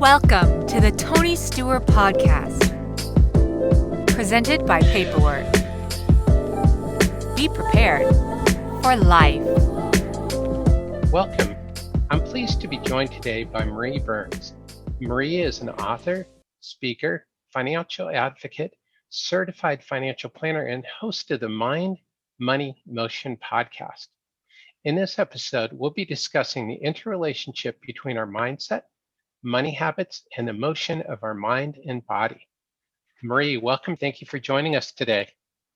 Welcome to the Tony Steuer podcast, presented by Paperwork. Be prepared for life. Welcome. I'm pleased to be joined today by Marie Burns. Marie is an author, speaker, financial advocate, certified financial planner, and host of the Mind, Money, Motion podcast. In this episode, we'll be discussing the interrelationship between our mindset, money habits, and the motion of our mind and body. Marie, welcome. Thank you for joining us today.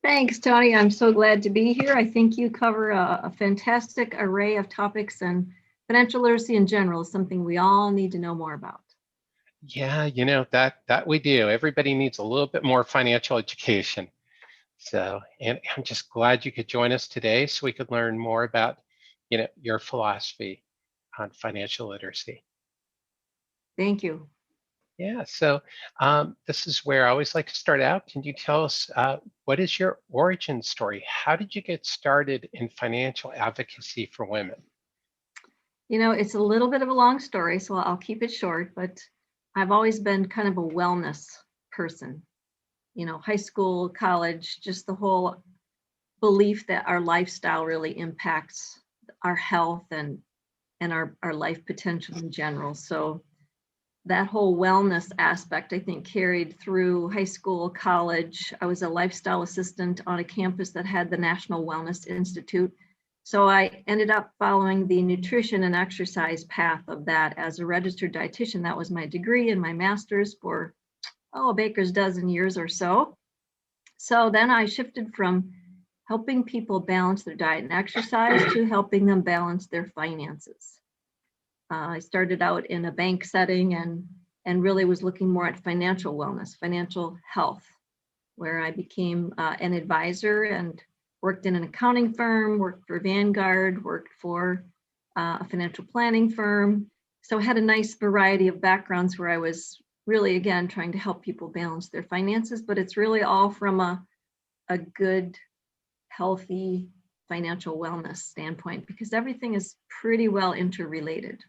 Thanks, Tony. I'm so glad to be here. I think you cover a fantastic array of topics, and financial literacy in general is something we all need to know more about. Yeah, that we do. Everybody needs a little bit more financial education. So, and I'm just glad you could join us today so we could learn more about, your philosophy on financial literacy. Thank you. Yeah, so this is where I always like to start out. Can you tell us what is your origin story? How did you get started in financial advocacy for women? It's a little bit of a long story, so I'll keep it short, but I've always been kind of a wellness person. High school, college, just the whole belief that our lifestyle really impacts our health and our life potential in general. So that whole wellness aspect, I think, carried through high school, college. I was a lifestyle assistant on a campus that had the National Wellness Institute. So I ended up following the nutrition and exercise path of that as a registered dietitian. That was my degree and my master's for, a baker's dozen years or so. So then I shifted from helping people balance their diet and exercise to helping them balance their finances. I started out in a bank setting and really was looking more at financial wellness, financial health, where I became an advisor and worked in an accounting firm, worked for Vanguard, worked for a financial planning firm. So I had a nice variety of backgrounds where I was really, again, trying to help people balance their finances, but it's really all from a good, healthy financial wellness standpoint, because everything is pretty well interrelated.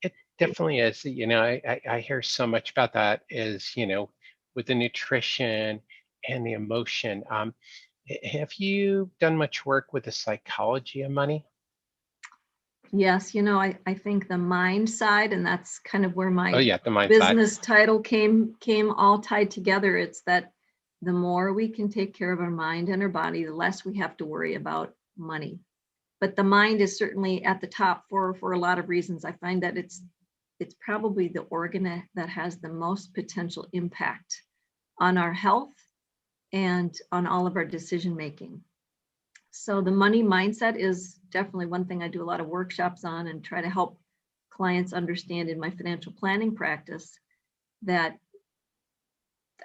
It definitely is. I hear so much about that is, with the nutrition and the emotion. Have you done much work with the psychology of money? Yes, I think the mind side, and that's kind of where my the mind business side title came all tied together. It's that the more we can take care of our mind and our body, the less we have to worry about money. But the mind is certainly at the top for a lot of reasons. I find that it's probably the organ that has the most potential impact on our health and on all of our decision making. So the money mindset is definitely one thing I do a lot of workshops on and try to help clients understand in my financial planning practice. That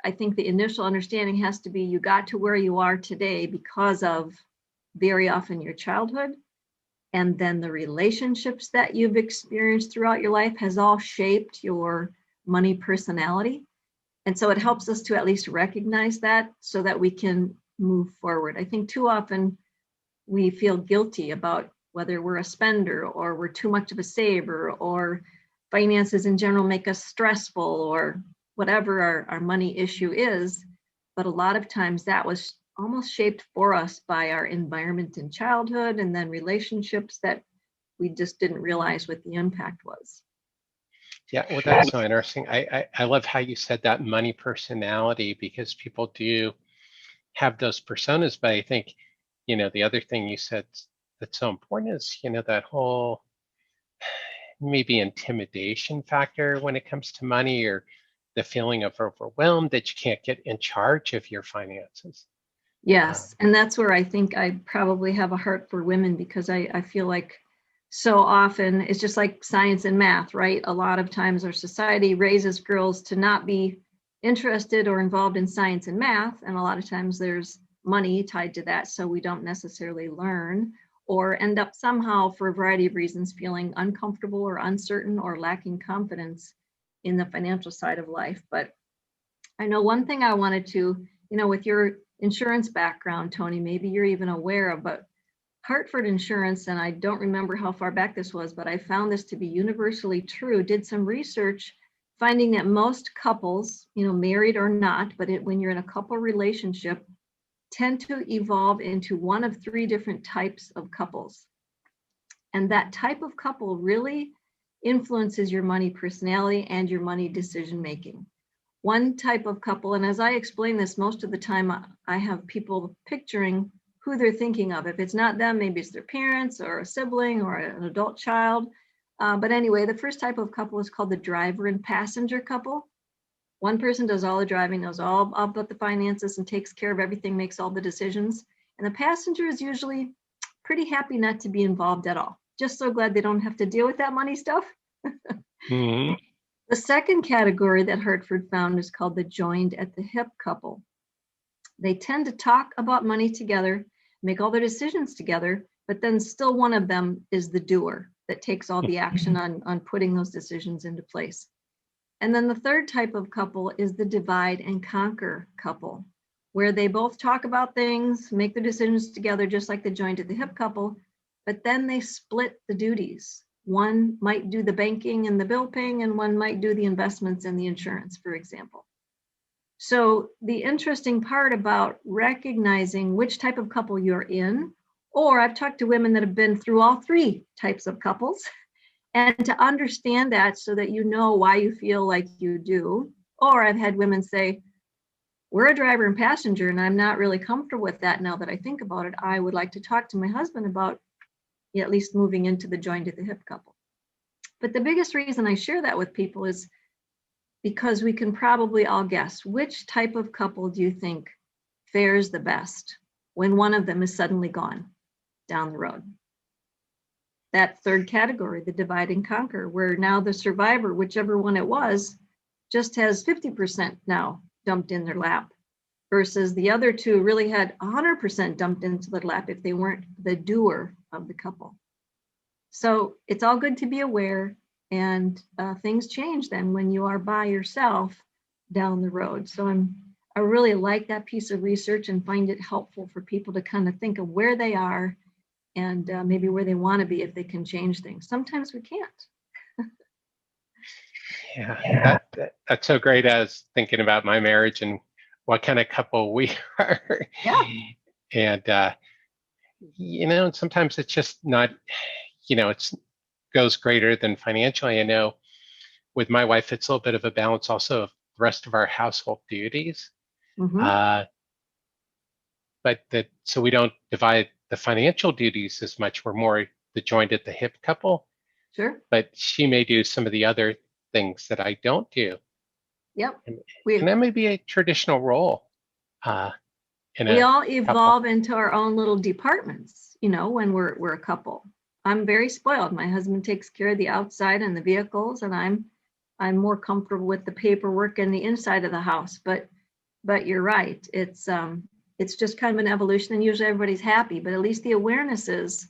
I think the initial understanding has to be you got to where you are today because of very often your childhood, and then the relationships that you've experienced throughout your life has all shaped your money personality. And so it helps us to at least recognize that so that we can move forward. I think too often we feel guilty about whether we're a spender or we're too much of a saver, or finances in general make us stressful, or whatever our money issue is. But a lot of times that was almost shaped for us by our environment in childhood, and then relationships that we just didn't realize what the impact was. Yeah, well, that's so interesting. I love how you said that money personality, because people do have those personas. But I think, the other thing you said that's so important is, that whole maybe intimidation factor when it comes to money, or the feeling of overwhelmed that you can't get in charge of your finances. Yes, and that's where I think I probably have a heart for women, because I feel like so often it's just like science and math, right? A lot of times our society raises girls to not be interested or involved in science and math, and a lot of times there's money tied to that, so we don't necessarily learn or end up somehow, for a variety of reasons, feeling uncomfortable or uncertain or lacking confidence in the financial side of life. But I know one thing I wanted to, with your insurance background, Tony, maybe you're even aware of, but Hartford Insurance, and I don't remember how far back this was, but I found this to be universally true, did some research finding that most couples, married or not, but when you're in a couple relationship, tend to evolve into one of three different types of couples. And that type of couple really influences your money personality and your money decision making. One type of couple, and as I explain this, most of the time I have people picturing who they're thinking of. If it's not them, maybe it's their parents or a sibling or an adult child. But anyway, the first type of couple is called the driver and passenger couple. One person does all the driving, knows all about the finances and takes care of everything, makes all the decisions. And the passenger is usually pretty happy not to be involved at all. Just so glad they don't have to deal with that money stuff. Mm-hmm. The second category that Hartford found is called the joined at the hip couple. They tend to talk about money together, make all their decisions together, but then still one of them is the doer that takes all the action on putting those decisions into place. And then the third type of couple is the divide and conquer couple, where they both talk about things, make the decisions together, just like the joined at the hip couple, but then they split the duties. One might do the banking and the bill paying, and one might do the investments and the insurance, for example. So the interesting part about recognizing which type of couple you're in, or I've talked to women that have been through all three types of couples, and to understand that so that you know why you feel like you do. Or I've had women say, we're a driver and passenger, and I'm not really comfortable with that now that I think about it. I would like to talk to my husband about at least moving into the joined at the hip couple. But the biggest reason I share that with people is because we can probably all guess, which type of couple do you think fares the best when one of them is suddenly gone down the road? That third category, the divide and conquer, where now the survivor, whichever one it was, just has 50% now dumped in their lap, versus the other two really had 100% dumped into their lap if they weren't the doer of the couple. So it's all good to be aware, and things change then when you are by yourself down the road. So I really like that piece of research and find it helpful for people to kind of think of where they are and maybe where they want to be if they can change things. Sometimes we can't. Yeah, that's so great. I was thinking about my marriage and what kind of couple we are. Yeah. And, sometimes it's just not, it goes greater than financially. I know with my wife, it's a little bit of a balance also of the rest of our household duties. Mm-hmm. So we don't divide the financial duties as much. We're more the joined at the hip couple. Sure. But she may do some of the other things that I don't do. Yep. And that may be a traditional role. We all evolve into our own little departments, when we're a couple. I'm very spoiled. My husband takes care of the outside and the vehicles, and I'm more comfortable with the paperwork and the inside of the house. But you're right. It's just kind of an evolution, and usually everybody's happy, but at least the awareness is,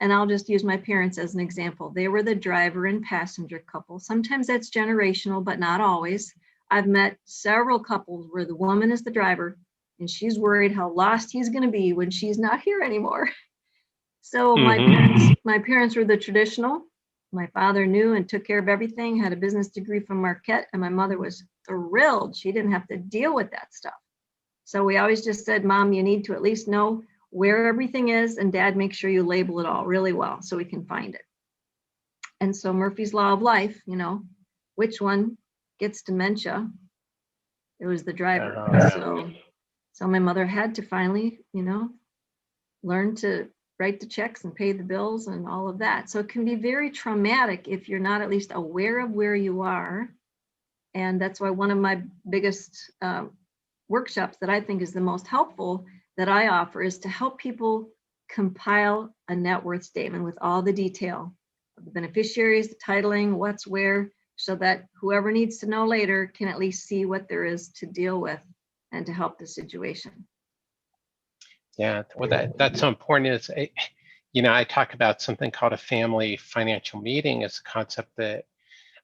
and I'll just use my parents as an example. They were the driver and passenger couple. Sometimes that's generational, but not always. I've met several couples where the woman is the driver and she's worried how lost he's going to be when she's not here anymore. So my parents were the traditional. My father knew and took care of everything, had a business degree from Marquette, and my mother was thrilled. She didn't have to deal with that stuff. So we always just said, Mom, you need to at least know where everything is, and Dad, make sure you label it all really well so we can find it. And so Murphy's Law of Life, which one gets dementia? It was the driver. So my mother had to finally, learn to write the checks and pay the bills and all of that. So it can be very traumatic if you're not at least aware of where you are. And that's why one of my biggest workshops that I think is the most helpful that I offer is to help people compile a net worth statement with all the detail of the beneficiaries, the titling, what's where, so that whoever needs to know later can at least see what there is to deal with and to help the situation. Yeah, well, that's so important. I talk about something called a family financial meeting as a concept that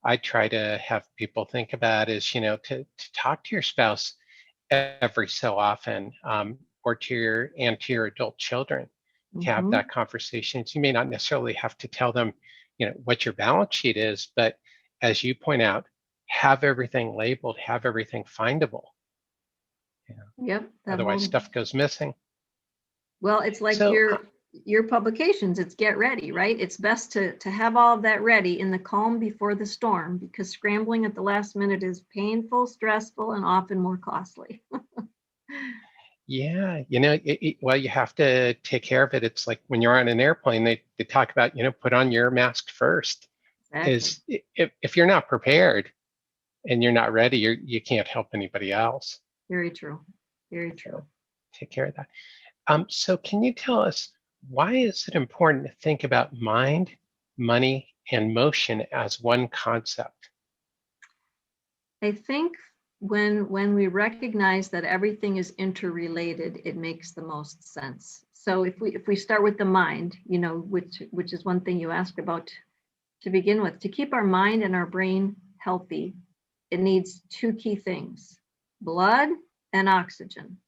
I try to have people think about is, to talk to your spouse every so often, or to your adult children, to have Mhm. that conversation. So you may not necessarily have to tell them, what your balance sheet is, but as you point out, have everything labeled, have everything findable. Yep, that Otherwise, whole, stuff goes missing. well, it's like So, your publications, it's get ready, right? It's best to have all of that ready in the calm before the storm, because scrambling at the last minute is painful, stressful, and often more costly. yeah, well, you have to take care of it. It's like when you're on an airplane, they talk about, put on your mask first. Exactly. Because if you're not prepared and you're not ready, you can't help anybody else. Very true. Very true. So take care of that. So can you tell us, why is it important to think about mind, money, and motion as one concept? I think when we recognize that everything is interrelated, it makes the most sense. So if we start with the mind, which is one thing you asked about to begin with, to keep our mind and our brain healthy, it needs two key things: blood and oxygen.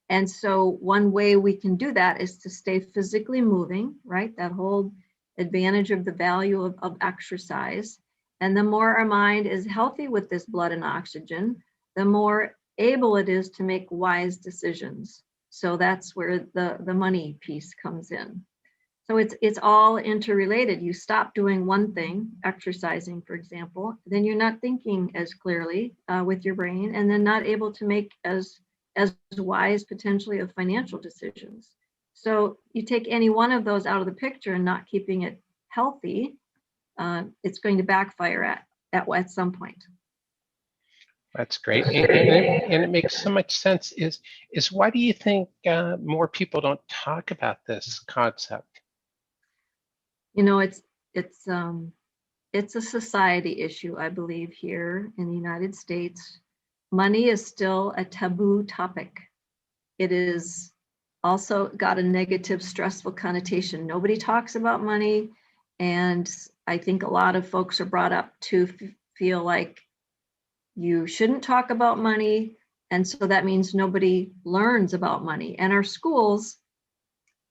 And so one way we can do that is to stay physically moving, right? That whole advantage of the value of exercise. And the more our mind is healthy with this blood and oxygen, the more able it is to make wise decisions. So that's where the money piece comes in. So it's all interrelated. You stop doing one thing, exercising, for example, then you're not thinking as clearly with your brain, and then not able to make as wise potentially of financial decisions. So you take any one of those out of the picture and not keeping it healthy, it's going to backfire at some point. That's great, and it makes so much sense. Is why do you think more people don't talk about this concept? It's a society issue, I believe, here in the United States. Money is still a taboo topic. It is also got a negative, stressful connotation. Nobody talks about money. And I think a lot of folks are brought up to feel like you shouldn't talk about money. And so that means nobody learns about money. And our schools,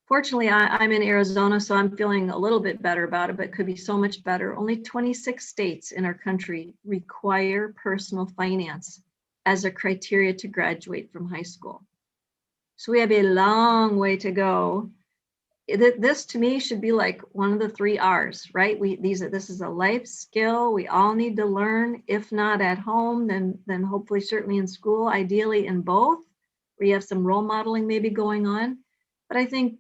fortunately, I'm in Arizona, so I'm feeling a little bit better about it, but it could be so much better. Only 26 states in our country require personal finance as a criteria to graduate from high school. So we have a long way to go. This to me should be like one of the 3 R's, right? This is a life skill we all need to learn. If not at home, then hopefully certainly in school, ideally in both, where you have some role modeling maybe going on. But I think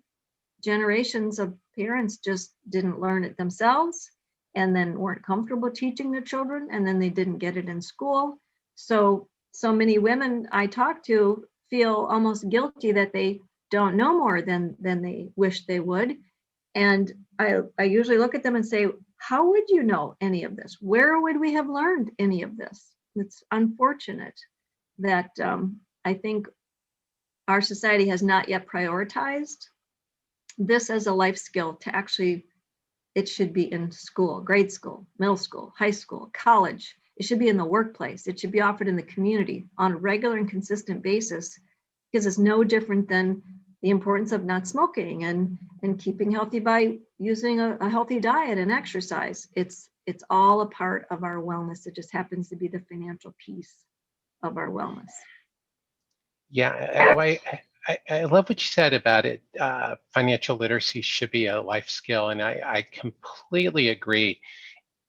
generations of parents just didn't learn it themselves, and then weren't comfortable teaching their children, and then they didn't get it in school. So many women I talk to feel almost guilty that they don't know more than they wish they would. And I usually look at them and say, how would you know any of this? Where would we have learned any of this? It's unfortunate that I think our society has not yet prioritized this as a life skill. To actually, it should be in school, grade school, middle school, high school, college. It should be in the workplace. It should be offered in the community on a regular and consistent basis, because it's no different than the importance of not smoking and keeping healthy by using a healthy diet and exercise. It's all a part of our wellness. It just happens to be the financial piece of our wellness. Yeah, I love what you said about it. Financial literacy should be a life skill, and I completely agree.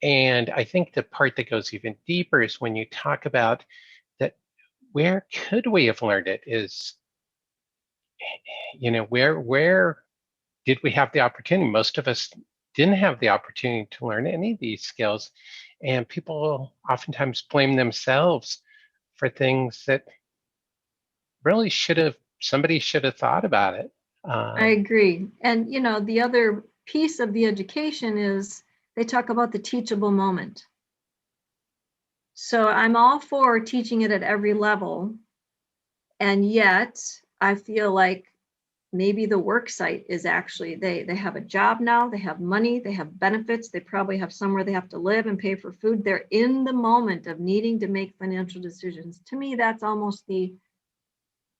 And I think the part that goes even deeper is when you talk about that, where could we have learned it? Is, where did we have the opportunity? Most of us didn't have the opportunity to learn any of these skills, and people oftentimes blame themselves for things that really somebody should have thought about it. I agree. And the other piece of the education is they talk about the teachable moment. So I'm all for teaching it at every level. And yet I feel like maybe the work site is actually, they have a job now, they have money, they have benefits, they probably have somewhere they have to live and pay for food. They're in the moment of needing to make financial decisions. To me, that's almost the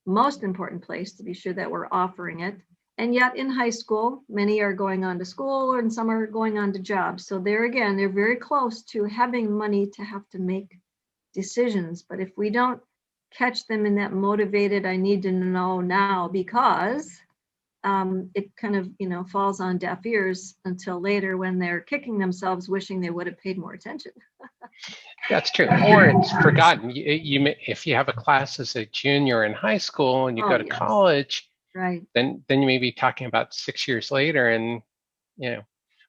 most important place to be sure that we're offering it. And yet in high school, many are going on to school and some are going on to jobs. So there again, they're very close to having money to have to make decisions. But if we don't catch them in that motivated, I need to know now because it kind of, falls on deaf ears until later when they're kicking themselves, wishing they would have paid more attention. That's true. Or it's forgotten. If you have a class as a junior in high school and you go to Yes. college, Right. then you may be talking about 6 years later, and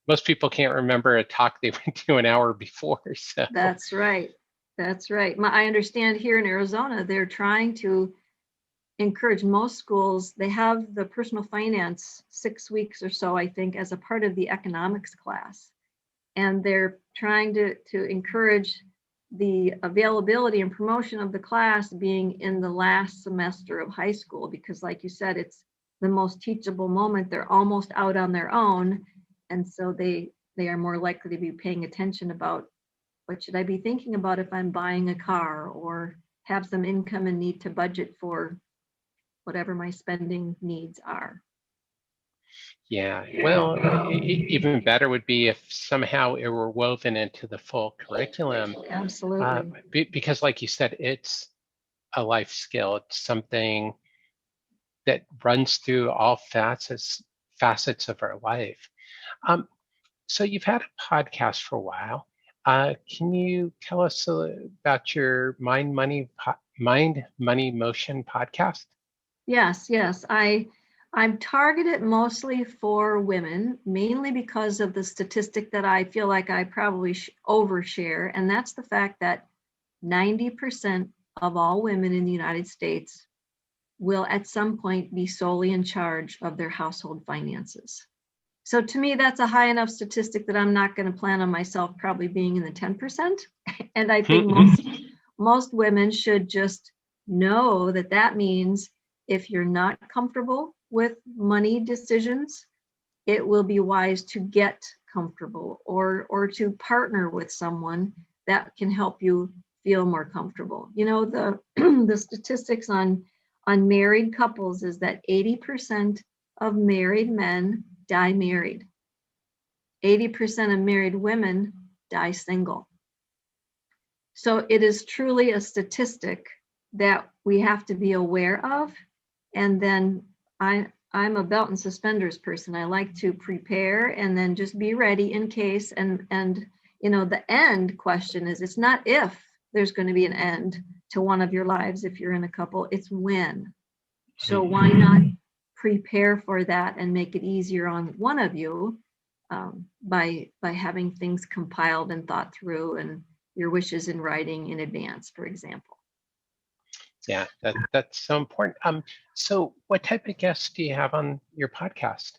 most people can't remember a talk they went to an hour before. So That's right. That's right. I understand here in Arizona, they're trying to encourage most schools. They have the personal finance 6 weeks or so, I think, as a part of the economics class. And they're trying to encourage the availability and promotion of the class being in the last semester of high school, because like you said, it's the most teachable moment. They're almost out on their own. And so they are more likely to be paying attention about what should I be thinking about if I'm buying a car, or have some income and need to budget for whatever my spending needs are. yeah, well, even better would be if somehow it were woven into the full curriculum, Absolutely. because like you said, it's a life skill. It's something that runs through all facets of our life. So you've had a podcast for a while. Can you tell us about your Mind Money Motion podcast? Yes. I'm targeted mostly for women, mainly because of the statistic that I feel like I probably overshare, and that's the fact that 90% of all women in the United States will at some point be solely in charge of their household finances. So to me, that's a high enough statistic that I'm not going to plan on myself probably being in the 10%. And I think most women should just know that that means if you're not comfortable with money decisions, it will be wise to get comfortable, or to partner with someone that can help you feel more comfortable. The the statistics on married couples is that 80% of married men die married. 80% of married women die single. So it is truly a statistic that we have to be aware of. And then I'm a belt and suspenders person. I like to prepare and then just be ready in case. And the end question is, it's not if there's going to be an end to one of your lives if you're in a couple, it's when. So why not prepare for that and make it easier on one of you by having things compiled and thought through, and your wishes in writing in advance, for example. Yeah, that's so important. So what type of guests do you have on your podcast?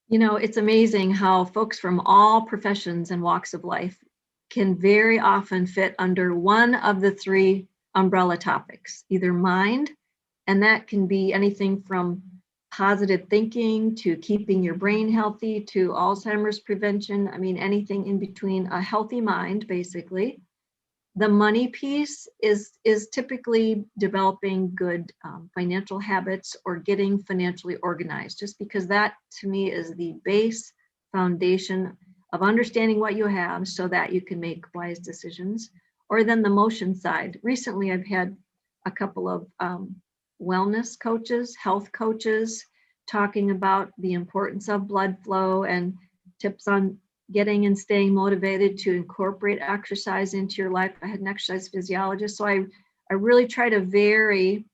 It's amazing how folks from all professions and walks of life can very often fit under one of the three umbrella topics, either mind, and that can be anything from positive thinking to keeping your brain healthy to Alzheimer's prevention. I mean, anything in between, a healthy mind, basically. The money piece is typically developing good financial habits or getting financially organized, just because that to me is the base foundation of understanding what you have so that you can make wise decisions. Or then the motion side. Recently, I've had a couple of wellness coaches, health coaches, talking about the importance of blood flow and tips on getting and staying motivated to incorporate exercise into your life. I had an exercise physiologist, so I really try to vary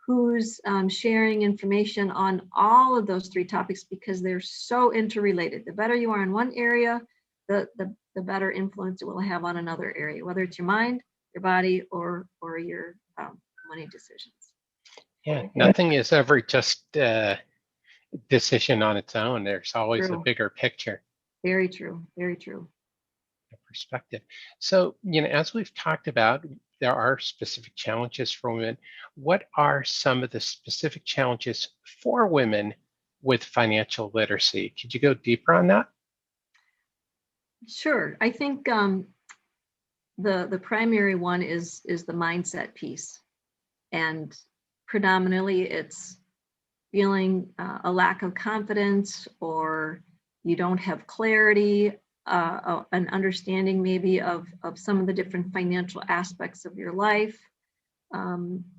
who's sharing information on all of those three topics, because they're so interrelated. The better you are in one area, the better influence it will have on another area, whether it's your mind, your body, or your money decisions. Yeah, nothing is ever just a decision on its own. There's always a bigger picture. Very true. Very true. Perspective. So, as we've talked about, there are specific challenges for women. What are some of the specific challenges for women with financial literacy? Could you go deeper on that? Sure. I think the primary one is the mindset piece, and predominantly it's feeling a lack of confidence, or you don't have clarity, an understanding maybe of some of the different financial aspects of your life,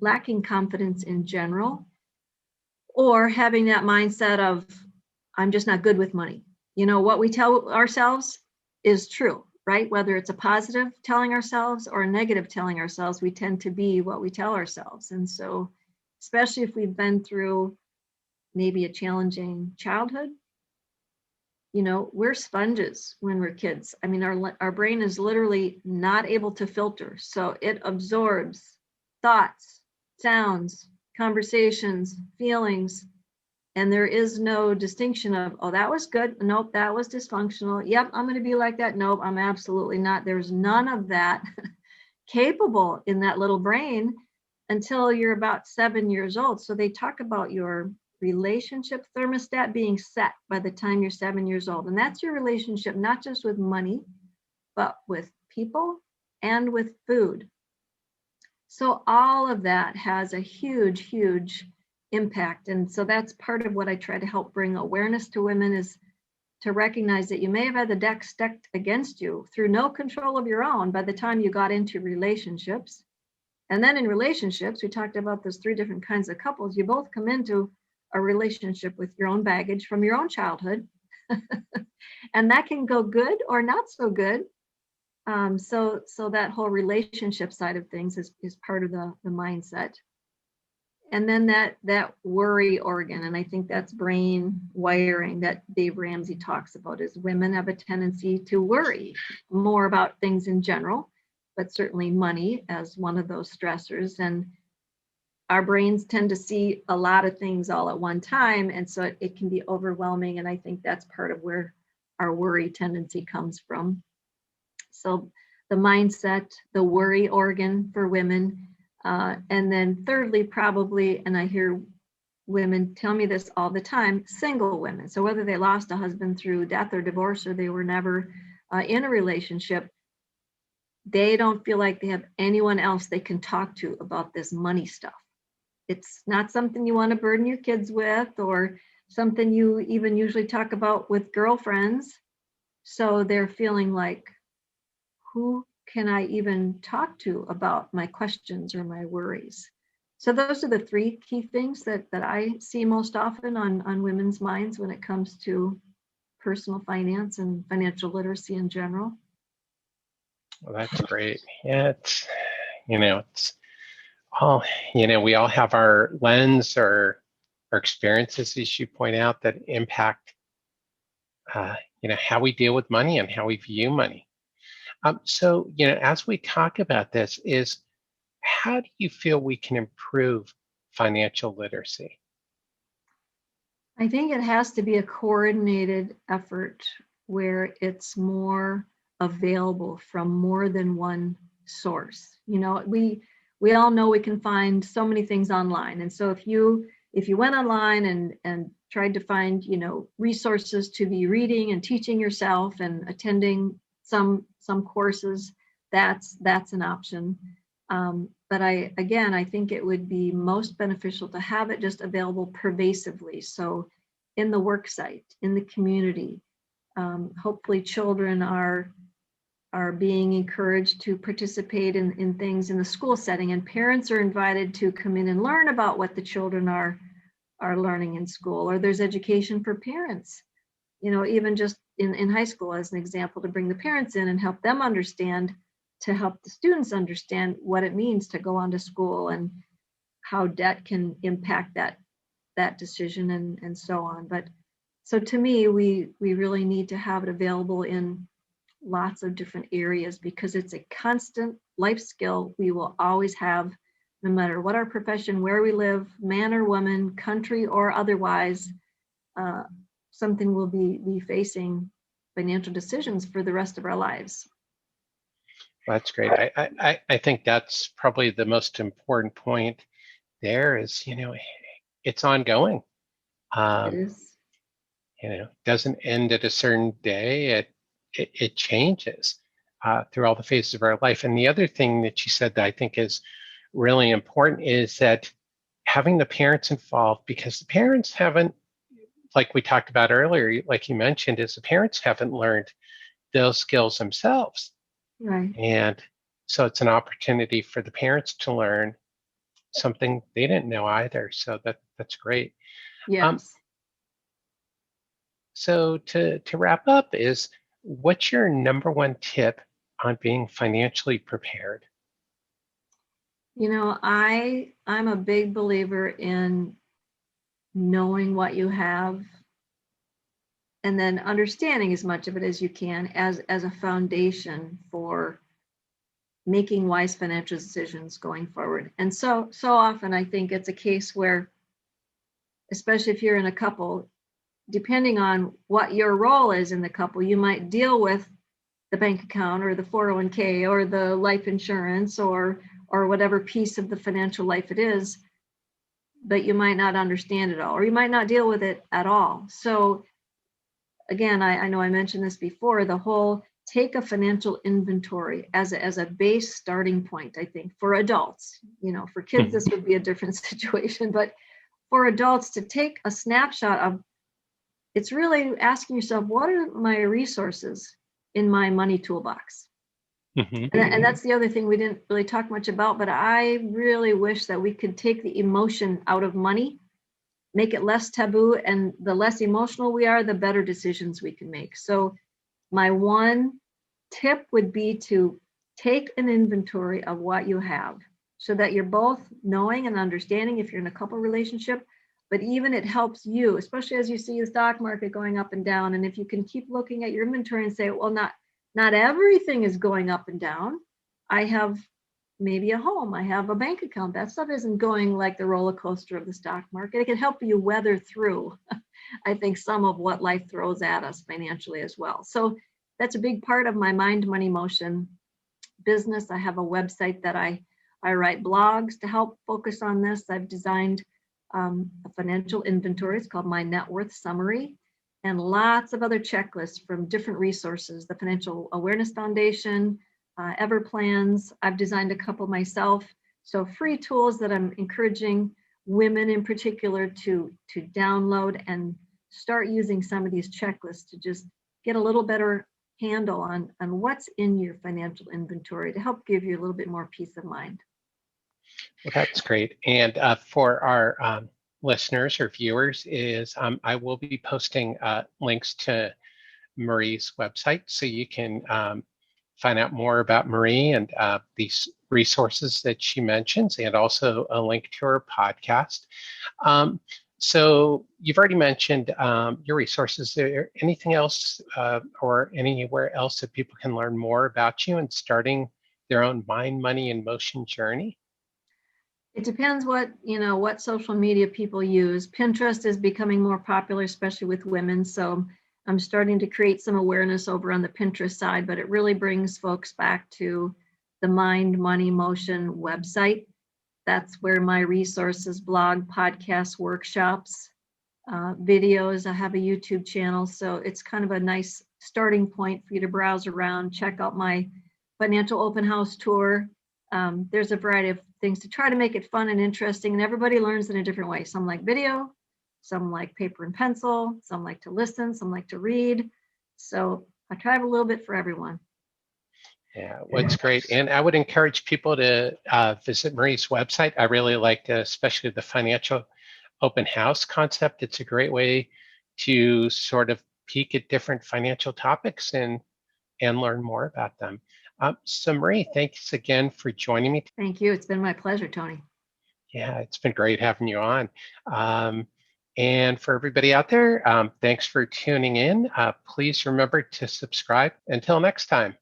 lacking confidence in general, or having that mindset of, I'm just not good with money. What we tell ourselves is true, right? Whether it's a positive telling ourselves or a negative telling ourselves, we tend to be what we tell ourselves. And so, especially if we've been through maybe a challenging childhood, we're sponges when we're kids. I mean, our brain is literally not able to filter. So it absorbs thoughts, sounds, conversations, feelings, and there is no distinction of, oh, that was good. Nope, that was dysfunctional. Yep, I'm going to be like that. Nope, I'm absolutely not. There's none of that capable in that little brain until you're about 7 years old. So they talk about your relationship thermostat being set by the time you're 7 years old. And that's your relationship, not just with money, but with people and with food. So all of that has a huge, huge impact. And so that's part of what I try to help bring awareness to women, is to recognize that you may have had the deck stacked against you through no control of your own by the time you got into relationships. And then in relationships, we talked about those 3 different kinds of couples. You both come into a relationship with your own baggage from your own childhood. And that can go good or not so good. So that whole relationship side of things is part of the mindset. And then that worry organ, and I think that's brain wiring that Dave Ramsey talks about, is women have a tendency to worry more about things in general, but certainly money as one of those stressors. And our brains tend to see a lot of things all at one time, and so it can be overwhelming. And I think that's part of where our worry tendency comes from. So the mindset, the worry organ for women. And then thirdly, probably, and I hear women tell me this all the time, single women. So whether they lost a husband through death or divorce, or they were never in a relationship, they don't feel like they have anyone else they can talk to about this money stuff. It's not something you want to burden your kids with, or something you even usually talk about with girlfriends. So they're feeling like, who can I even talk to about my questions or my worries? So those are the 3 key things that I see most often on women's minds when it comes to personal finance and financial literacy in general. Well, that's great. Yeah, it's all, we all have our lens or our experiences, as you point out, that impact, how we deal with money and how we view money. So, as we talk about this, how do you feel we can improve financial literacy? I think it has to be a coordinated effort where it's more available from more than one source. We all know we can find so many things online. And so if you went online and tried to find, resources to be reading and teaching yourself and attending some courses, that's an option. But I think it would be most beneficial to have it just available pervasively. So in the work site, in the community, hopefully children are being encouraged to participate in things in the school setting, and parents are invited to come in and learn about what the children are learning in school. Or there's education for parents, even just in high school as an example, to bring the parents in and help them understand, to help the students understand what it means to go on to school and how debt can impact that decision and so on. But so to me, we really need to have it available in lots of different areas, because it's a constant life skill we will always have, no matter what our profession, where we live, man or woman, country or otherwise. Something we'll be facing financial decisions for the rest of our lives. That's great. I think that's probably the most important point there is, it's ongoing. It is. Doesn't end at a certain day. It changes through all the phases of our life. And the other thing that you said that I think is really important is that having the parents involved, because the parents haven't, like we talked about earlier, like you mentioned, is the parents haven't learned those skills themselves. Right. And so it's an opportunity for the parents to learn something they didn't know either. So that's great. Yes. So to wrap up, is what's your number one tip on being financially prepared? I'm a big believer in knowing what you have and then understanding as much of it as you can as a foundation for making wise financial decisions going forward. And so often I think it's a case where, especially if you're in a couple, depending on what your role is in the couple, you might deal with the bank account or the 401k or the life insurance or whatever piece of the financial life it is, but you might not understand it all, or you might not deal with it at all. So again, I know I mentioned this before, the whole take a financial inventory as a base starting point, I think, for adults. For kids, this would be a different situation, but for adults to take a snapshot of, it's really asking yourself, what are my resources in my money toolbox? And that's the other thing we didn't really talk much about, but I really wish that we could take the emotion out of money, make it less taboo, and the less emotional we are, the better decisions we can make. So my one tip would be to take an inventory of what you have so that you're both knowing and understanding if you're in a couple relationship, but even it helps you, especially as you see the stock market going up and down. And if you can keep looking at your inventory and say, well, not everything is going up and down. I have maybe a home, I have a bank account. That stuff isn't going like the roller coaster of the stock market. It can help you weather through, I think, some of what life throws at us financially as well. So that's a big part of my Mind, Money, Motion business. I have a website that I write blogs to help focus on this. I've designed a financial inventory. It's called My Net Worth Summary, and lots of other checklists from different resources, the Financial Awareness Foundation, Everplans. I've designed a couple myself. So free tools that I'm encouraging women in particular to download and start using some of these checklists to just get a little better handle on what's in your financial inventory to help give you a little bit more peace of mind. Well, that's great. And for our listeners or viewers, is I will be posting links to Marie's website, so you can find out more about Marie and these resources that she mentions, and also a link to her podcast. So you've already mentioned your resources. Is there anything else or anywhere else that people can learn more about you and starting their own Mind, Money, and Motion journey? It depends what social media people use. Pinterest is becoming more popular, especially with women. So I'm starting to create some awareness over on the Pinterest side, but it really brings folks back to the Mind, Money, Motion website. That's where my resources, blog, podcasts, workshops, videos. I have a YouTube channel. So it's kind of a nice starting point for you to browse around, check out my financial open house tour. There's a variety of things to try to make it fun and interesting, and everybody learns in a different way. Some like video, some like paper and pencil, some like to listen, some like to read. So I try a little bit for everyone. Yeah, what's great. And I would encourage people to visit Marie's website. I really like especially the financial open house concept. It's a great way to sort of peek at different financial topics and learn more about them. So Marie, thanks again for joining me. Thank you. It's been my pleasure, Tony. Yeah, it's been great having you on. And for everybody out there, thanks for tuning in. Please remember to subscribe. Until next time.